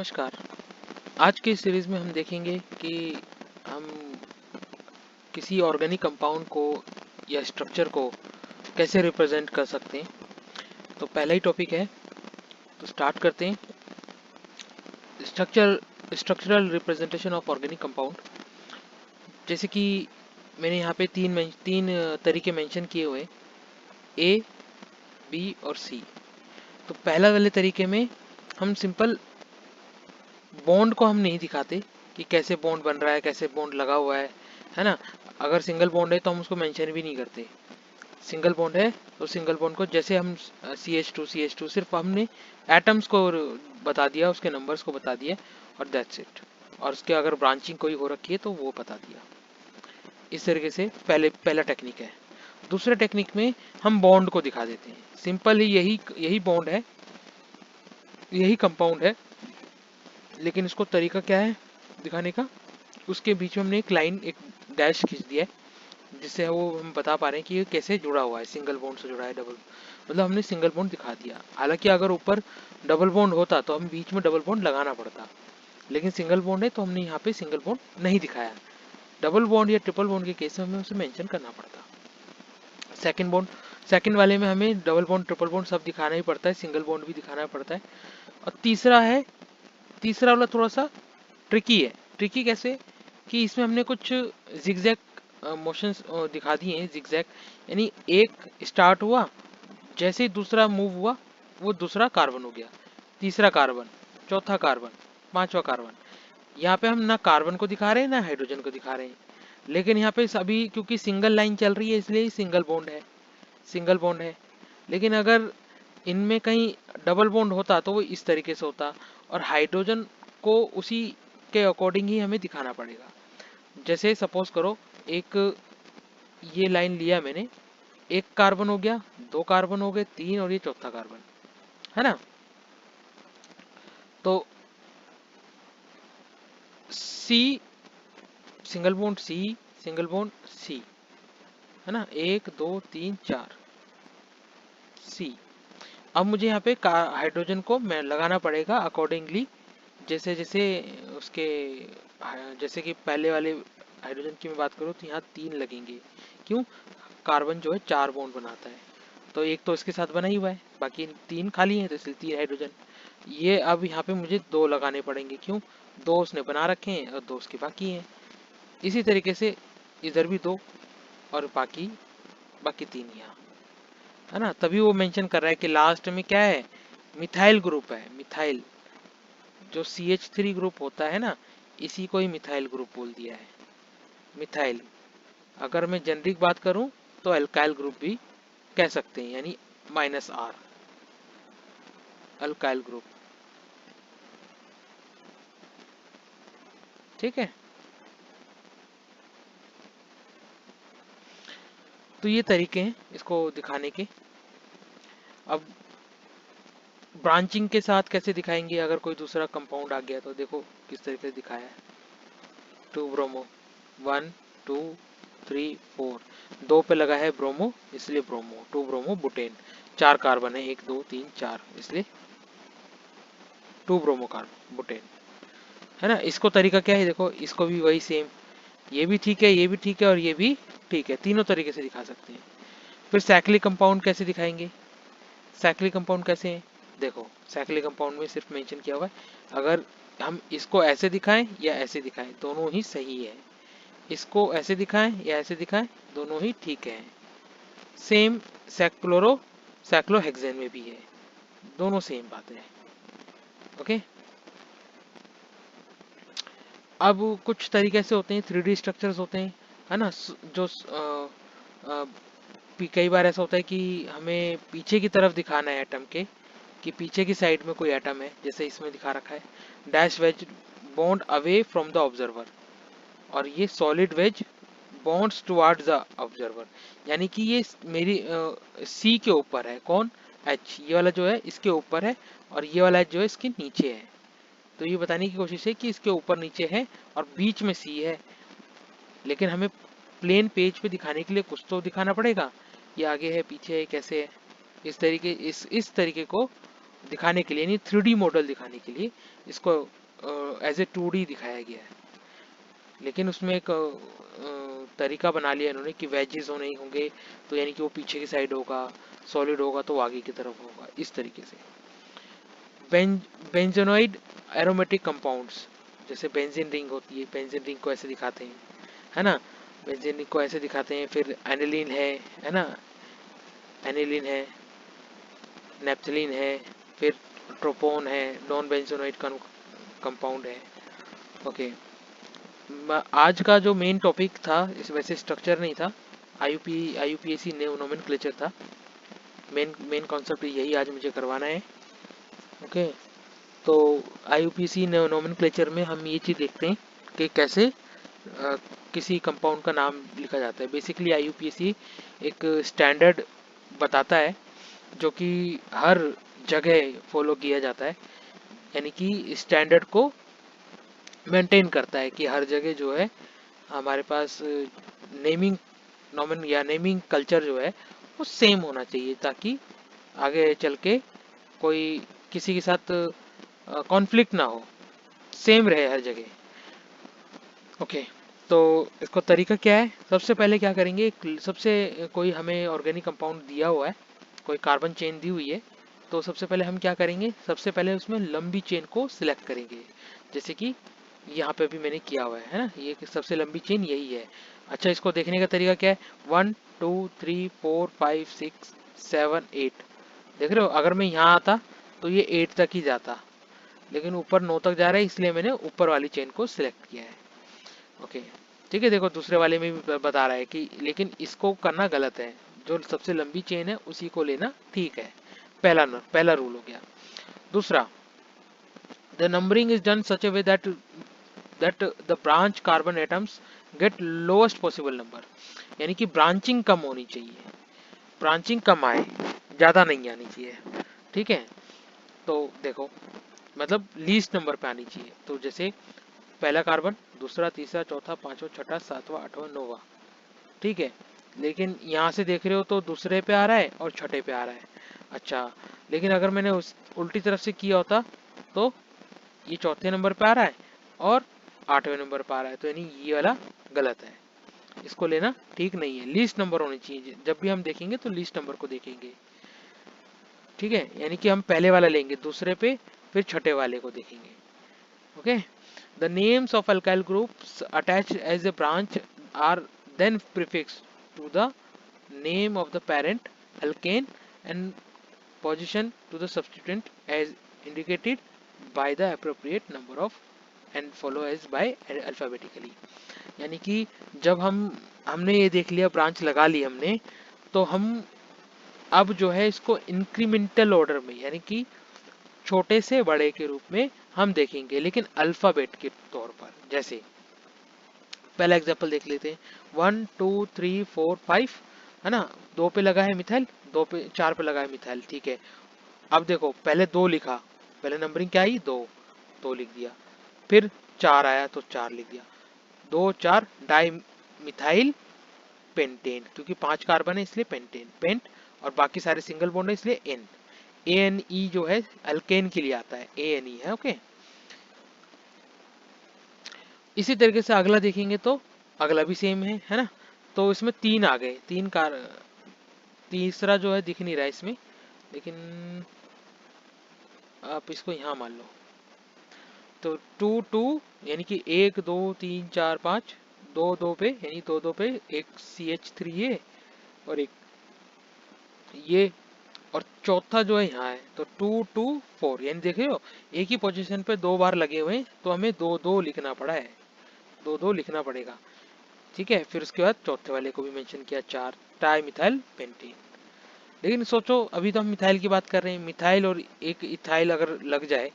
नमस्कार। आज के सीरीज में हम देखेंगे कि हम किसी ऑर्गेनिक कंपाउंड को या स्ट्रक्चर को कैसे रिप्रेजेंट कर सकते हैं। तो पहला ही टॉपिक है, तो स्टार्ट करते हैं। Structural representation of organic compound. जैसे कि मैंने यहाँ पे तीन तरीके मेंशन किए हुए, ए, बी और सी। तो पहला वाले तरीके में हम सिंपल बॉन्ड को हम नहीं दिखाते कि कैसे बॉन्ड बन रहा है, कैसे बॉन्ड लगा हुआ है ना। अगर सिंगल बॉन्ड है तो हम उसको मेंशन भी नहीं करते। सिंगल बॉन्ड है तो सिंगल बॉन्ड को जैसे हम CH2 सिर्फ हमने एटम्स को बता दिया, उसके नंबर्स को बता दिया और दैट्स इट। और उसके अगर ब्रांचिंग कोई हो रखी है तो वो बता दिया। इस तरीके से पहला टेक्निक है। दूसरे टेक्निक में हम बॉन्ड को दिखा देते हैं। सिंपल ही यही बॉन्ड है, यही कंपाउंड है, लेकिन इसको तरीका क्या है दिखाने का, उसके बीच में हमने एक लाइन, एक डैश खींच दिया है, जिससे वो हम बता पा रहे हैं कि ये कैसे जुड़ा हुआ है, सिंगल बॉन्ड से जुड़ा है, डबल, मतलब हमने सिंगल बॉन्ड दिखा दिया। हालांकि अगर ऊपर डबल बॉन्ड होता तो हम बीच में डबल बॉन्ड लगाना पड़ता, लेकिन सिंगल बॉन्ड है तो हमने यहाँ पे सिंगल बॉन्ड नहीं दिखाया। डबल बॉन्ड या ट्रिपल बॉन्ड के केस में हमें उसे मेंशन करना पड़ता। सेकंड वाले में हमें डबल बॉन्ड ट्रिपल बॉन्ड सब दिखाना ही पड़ता है, सिंगल बॉन्ड भी दिखाना पड़ता है। और तीसरा वाला थोड़ा सा ट्रिकी है। ट्रिकी कैसे कि इसमें हमने कुछ जिगजैग मोशंस दिखा दिए हैं। जिगजैग यानी एक स्टार्ट हुआ, जैसे ही दूसरा मूव हुआ वो दूसरा कार्बन हो गया, तीसरा कार्बन, चौथा कार्बन, पांचवा कार्बन। यहाँ पे हम ना कार्बन को दिखा रहे हैं ना हाइड्रोजन को दिखा रहे हैं, लेकिन यहाँ पे सभी क्योंकि सिंगल लाइन चल रही है इसलिए सिंगल बॉन्ड है। लेकिन अगर इनमें कहीं डबल बॉन्ड होता तो वो इस तरीके से होता, और हाइड्रोजन को उसी के अकॉर्डिंग ही हमें दिखाना पड़ेगा। जैसे सपोज करो, एक ये लाइन लिया मैंने, एक कार्बन हो गया, दो कार्बन हो गए, तीन, और ये चौथा कार्बन है ना। तो C, single bond C, single bond C, है ना, एक दो तीन चार, सी। अब मुझे यहाँ पे हाइड्रोजन को मैं लगाना पड़ेगा अकॉर्डिंगली, जैसे जैसे उसके, जैसे कि पहले वाले हाइड्रोजन की मैं बात करूँ तो यहाँ तीन लगेंगे। क्यों? कार्बन जो है चार बॉन्ड बनाता है, तो एक तो इसके साथ बना ही हुआ है, बाकी तीन खाली हैं, तो इसलिए तीन हाइड्रोजन। ये अब यहाँ पे मुझे दो लगाने पड़ेंगे। क्यों? दो उसने बना रखे हैं और दो उसके बाकी हैं। इसी तरीके से इधर भी दो और बाकी बाकी तीन यहाँ, है ना। तभी वो मेंशन कर रहा है कि लास्ट में क्या है, मिथाइल ग्रुप है। मिथाइल जो CH3 ग्रुप होता है ना, इसी को ही मिथाइल ग्रुप बोल दिया है, मिथाइल। अगर मैं जेनरिक बात करूं तो अल्काइल ग्रुप भी कह सकते हैं, यानी -R, अल्काइल ग्रुप। ठीक है, तो ये तरीके हैं इसको दिखाने के। अब ब्रांचिंग के साथ कैसे दिखाएंगे, अगर कोई दूसरा कंपाउंड आ गया तो देखो किस तरीके से दिखाया है। 2 ब्रोमो, 1 2 3 4, दो पे लगा है ब्रोमो इसलिए ब्रोमो, 2 ब्रोमो बुटेन। चार कार्बन है, 1 2 3 4, इसलिए 2 ब्रोमो कार्बन बुटेन, है ना। इसको तरीका क्या है, देखो इसको भी वही सेम, ये भी ठीक है, ये भी ठीक है और ये भी ठीक है, तीनों तरीके से दिखा सकते हैं। फिर साइक्लिक कंपाउंड कैसे दिखाएंगे। साइक्लिक कंपाउंड कैसे है, देखो साइक्लिक कंपाउंड में सिर्फ मेंशन किया हुआ है, अगर हम इसको ऐसे दिखाएं या ऐसे दिखाएं दोनों ही सही है, इसको ऐसे दिखाएं या ऐसे दिखाएं दोनों ही ठीक है। सेम साइक्लोहेक्सेन में भी है, दोनों सेम बात है। ओके, अब कुछ तरीके से होते हैं, 3D स्ट्रक्चर्स होते हैं, है ना। जो अ, कई बार ऐसा होता है कि हमें पीछे की तरफ दिखाना है एटम के, कि पीछे की साइड में कोई एटम है, जैसे इसमें दिखा रखा है dash wedge bond away from the observer, और ये solid wedge bonds towards the observer, यानी कि ये मेरी सी के ऊपर है, कौन, एच, ये वाला जो है इसके ऊपर है, और ये वाला जो है इसके नीचे है। तो ये बताने की कोशिश है कि इसके ऊपर नीचे है और बीच में सी है, लेकिन हमें प्लेन पेज पे दिखाने के लिए कुछ तो दिखाना पड़ेगा, ये आगे है पीछे है कैसे है। इस तरीके को दिखाने के लिए, यानी 3D मॉडल दिखाने के लिए इसको एज ए 2D दिखाया गया है। लेकिन उसमें एक तरीका बना लिया इन्होंने कि वेजेस हो नहीं होंगे, तो यानी कि वो पीछे की साइड होगा, सॉलिड होगा तो आगे की तरफ होगा, इस तरीके से। बेंजोनोइड एरोमेटिक कंपाउंड्स, जैसे बेंजीन रिंग होती है, बेंजीन रिंग को ऐसे दिखाते हैं, है ना, बेंजीन रिंग को ऐसे दिखाते हैं। फिर एनिलीन है ना, एनिलीन है, नेप्थलीन है, फिर ट्रोपोन है, नॉन बेंजोनोइड कंपाउंड है। ओके, आज का जो मेन टॉपिक था, इस वैसे स्ट्रक्चर नहीं था, आईयूपीएसी नोमेनक्लेचर था। मेन मेन कॉन्सेप्ट यही आज मुझे करवाना है। ओके, तो आईयूपीएसी नोमेनक्लेचर में हम ये चीज़ देखते हैं कि कैसे किसी कंपाउंड का नाम लिखा जाता है। बेसिकली आईयूपीएसी एक स्टैंडर्ड बताता है जो कि हर जगह फॉलो किया जाता है, यानी कि स्टैंडर्ड को मेंटेन करता है कि हर जगह जो है हमारे पास नेमिंग नॉमन या नेमिंग कल्चर जो है वो सेम होना चाहिए, ताकि आगे चल के कोई किसी के साथ कॉन्फ्लिक्ट ना हो, सेम रहे हर जगह। ओके, तो इसको तरीका क्या है, सबसे पहले क्या करेंगे, सबसे कोई हमें ऑर्गेनिक कंपाउंड दिया हुआ है, कोई कार्बन चेन दी हुई है, तो सबसे पहले हम क्या करेंगे, सबसे पहले उसमें लंबी चेन को सिलेक्ट करेंगे। जैसे कि यहाँ पे भी मैंने किया हुआ है ना, ये सबसे लंबी चेन यही है। अच्छा, इसको देखने का तरीका क्या है, 1 2 3 4 5 6 7 8, देख रहे हो, अगर मैं यहाँ आता तो ये 8 तक ही जाता, लेकिन ऊपर 9 तक जा रहा है, इसलिए मैंने ऊपर वाली चेन को सिलेक्ट किया है। ओके, ठीक है, देखो दूसरे वाले में भी बता रहा है कि, लेकिन इसको करना गलत है, जो सबसे लंबी चेन है उसी को लेना ठीक है। पहला रूल हो गया। दूसरा, the numbering is done such a way that the branch carbon atoms get lowest possible number, यानी कि ब्रांचिंग कम होनी चाहिए, ब्रांचिंग कम आए, ज्यादा नहीं आनी चाहिए। ठीक है, तो देखो, मतलब लीस्ट नंबर पे आनी चाहिए। तो जैसे पहला कार्बन, दूसरा, तीसरा, चौथा, पांचवा, छठा, सातवां, आठवां, नौवां, ठीक है, लेकिन यहाँ से देख रहे हो तो दूसरे पे आ रहा है और छठे पे आ रहा है। अच्छा, लेकिन अगर मैंने उस उल्टी तरफ से किया होता तो ये चौथे नंबर पे आ रहा है और आठवें नंबर पे आ रहा है, तो यानी ये वाला गलत है, इसको लेना ठीक नहीं है। लीस्ट नंबर होनी चाहिए, जब भी हम देखेंगे तो लीस्ट नंबर को देखेंगे। ठीक है, यानी कि हम पहले वाला लेंगे दूसरे पे, फिर छठे वाले को देखेंगे। Okay, the names of alkyl groups attached as a branch are then prefixed to the name of the parent alkane and position to the substituent as indicated by the appropriate number of and follow as by alphabetically। यानी कि जब हमने ये देख लिया, branch लगा ली हमने, तो हम अब जो है इसको इंक्रीमेंटल ऑर्डर में, यानी कि छोटे से बड़े के रूप में हम देखेंगे, लेकिन अल्फाबेट के तौर पर। जैसे पहला एग्जांपल देख लेते हैं, 1 2 3 4 5, है ना, दो पे लगा है मिथाइल, दो पे, चार पे लगा है मिथाइल। ठीक है, अब देखो पहले दो लिखा, पहले नंबरिंग क्या आई, दो, दो लिख दिया, फिर चार आया तो चार लिख दिया, दो चार डाई मिथाइल पेंटेन, क्योंकि 5 कार्बन है इसलिए पेंटेन, पेंट, और बाकी सारे सिंगल बॉन्ड है इसलिए एन। ए एन ई जो है अल्केन के लिए आता है, ए एन ई है। ओके, इसी तरीके से अगला देखेंगे तो अगला भी सेम है ना, तो इसमें तीन आ गए, तीन कार, तीसरा जो है दिख नहीं रहा है इसमें, लेकिन आप इसको यहाँ मान लो, तो टू टू, यानी कि एक दो तीन चार पाँच, दो दो पे, यानी दो दो पे एक CH3 है और एक ये, और चौथा जो है यहाँ है, तो 2 2 4, यानी देख रहे हो एक ही पोजीशन पे दो बार लगे हुए हैं, तो हमें दो दो लिखना पड़ा है, दो दो लिखना पड़ेगा। ठीक है, फिर उसके बाद चौथे वाले को भी मेंशन किया, चार, टाई मिथाइल पेंटीन। लेकिन सोचो, अभी तो हम मिथाइल की बात कर रहे हैं, मिथाइल और एक इथाइल अगर लग जाए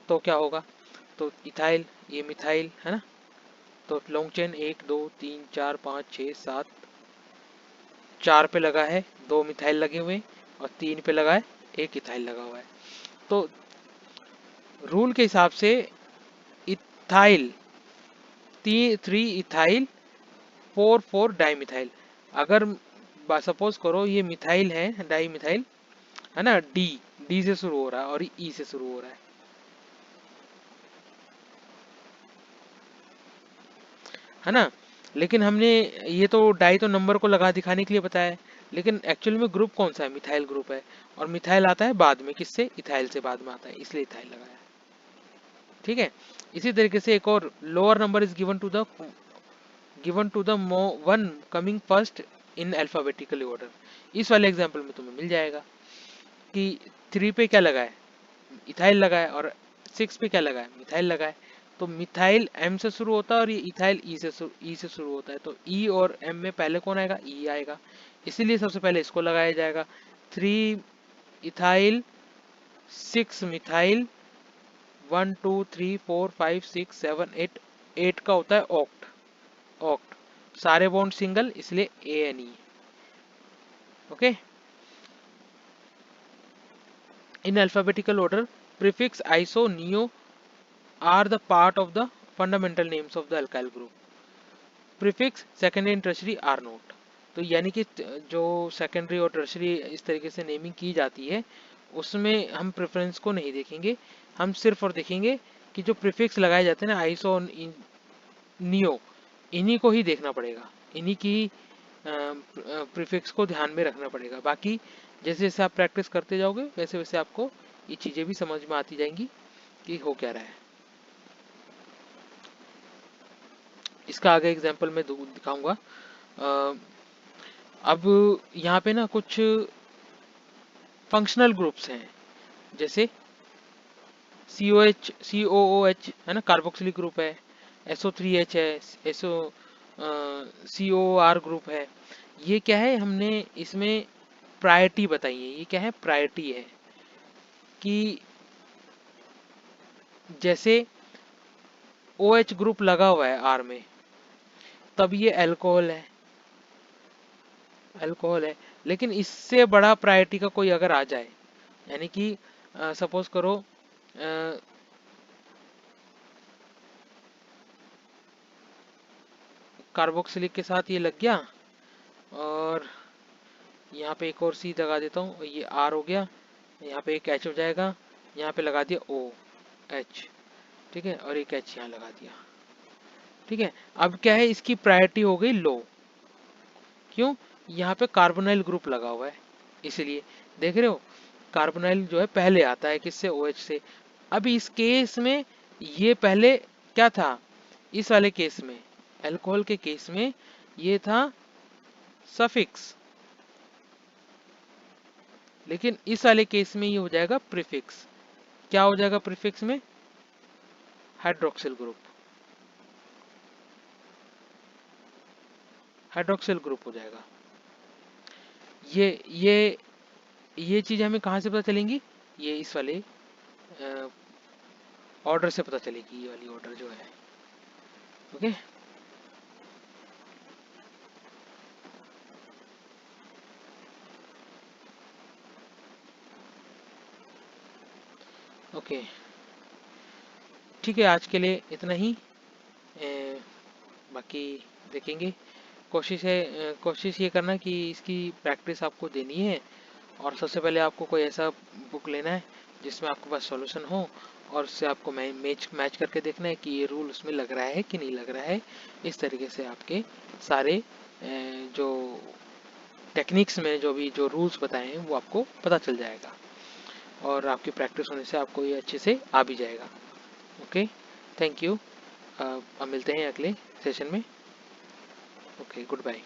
तो क्या होगा, तो इथाइल, ये मिथाइल है ना, तो लॉन्ग चेन, एक दो तीन चार पाँच छः सात, चार पे लगा है दो मिथाइल लगे हुए हैं, और तीन पे लगा है एक इथाइल लगा हुआ है। तो रूल के हिसाब से इथाइल, 3 इथाइल 4 4 डाई मिथाइल, अगर सपोज करो ये मिथाइल है, डाई मिथाइल है ना, डी डी से शुरू हो रहा है और ई से शुरू हो रहा है ना। लेकिन हमने ये तो डाई तो नंबर को लगा दिखाने के लिए बताया है, लेकिन एक्चुअल में ग्रुप कौन सा है, मिथाइल ग्रुप है। और मिथाइल आता है बाद में, किससे, इथाइल से बाद में आता है, इसलिए इथाइल लगाया। ठीक है। इसी तरीके से एक और, lower number is given to the one coming first in alphabetical order. इस वाले एग्जांपल में तुम्हें मिल जाएगा कि 3 पे क्या लगा है, इथाइल लगा है, और 6 पे क्या लगा है, मिथाइल लगा है। तो मिथाइल एम से शुरू होता है और ये इथाइल ई से शुरू होता है। तो ई और एम में पहले कौन आएगा, ई आएगा, इसीलिए सबसे पहले इसको लगाया जाएगा। 3 इथाइल 6 मिथाइल 1 2 3 4 5 6 7 8, 8 का होता है ऑक्ट। ऑक्ट सारे बॉन्ड सिंगल, इसलिए A N E. Okay. In alphabetical order prefix iso neo are the part of the fundamental names of the alkyl group. Prefix secondary and tertiary are not. तो यानी कि जो secondary और tertiary इस तरीके से naming की जाती है उसमें हम प्रेफरेंस को नहीं देखेंगे, हम सिर्फ और देखेंगे कि जो प्रीफिक्स लगाए जाते हैं ना, आइसो और नियो, इन्हीं को ही देखना पड़ेगा, इन्हीं की प्रीफिक्स को ध्यान में रखना पड़ेगा। बाकी जैसे जैसे आप प्रैक्टिस करते जाओगे वैसे वैसे आपको ये चीज़ें भी समझ में आती जाएंगी कि हो क्या रहा है। इसका आगे एग्जांपल मैं दिखाऊंगा। अब यहाँ पे ना कुछ फंक्शनल ग्रुप्स हैं, जैसे COOH है ना, कार्बोक्सिलिक ग्रुप है, SO3H है, SO COR ग्रुप है। ये क्या है, हमने इसमें प्रायोरिटी बताई है। ये क्या है, प्रायोरिटी है कि जैसे OH ग्रुप लगा हुआ है R में, तब ये अल्कोहल है, अल्कोहल है। लेकिन इससे बड़ा प्रायोरिटी का कोई अगर आ जाए, यानी कि सपोज करो कार्बोक्सिलिक के साथ ये लग गया, और यहाँ पे एक और सी लगा देता हूँ, और ये आर हो गया, यहाँ पे एक एच हो जाएगा, यहाँ पे लगा दिया ओ एच, ठीक है, और एक एच यहाँ लगा दिया। ठीक है। अब क्या है, इसकी प्रायोरिटी हो गई लो, क्यों, यहाँ पे कार्बोनाइल ग्रुप लगा हुआ है, इसलिए देख रहे हो कार्बोनाइल जो है पहले आता है किससे, OH से। अब इस केस में ये पहले क्या था, इस वाले केस में, अल्कोहल के केस में ये था सफिक्स, लेकिन इस वाले केस में ये हो जाएगा प्रीफिक्स। क्या हो जाएगा प्रीफिक्स में, हाइड्रोक्सिल ग्रुप, हाइड्रोक्सिल ग्रुप हो जाएगा। ये ये ये चीज हमें कहाँ से पता चलेंगी, ये इस वाले ऑर्डर से पता चलेगी, ये वाली ऑर्डर जो है। ओके। ओके, ठीक है, आज के लिए इतना ही। बाकी देखेंगे। कोशिश ये करना कि इसकी प्रैक्टिस आपको देनी है, और सबसे पहले आपको कोई ऐसा बुक लेना है जिसमें आपके पास सॉल्यूशन हो, और उससे आपको मैच करके देखना है कि ये रूल उसमें लग रहा है कि नहीं लग रहा है। इस तरीके से आपके सारे जो टेक्निक्स में जो रूल्स बताए हैं वो आपको पता चल जाएगा, और आपकी प्रैक्टिस होने से आपको ये अच्छे से आ भी जाएगा। Okay, thank you. अब मिलते हैं अगले सेशन में। Okay, good bye.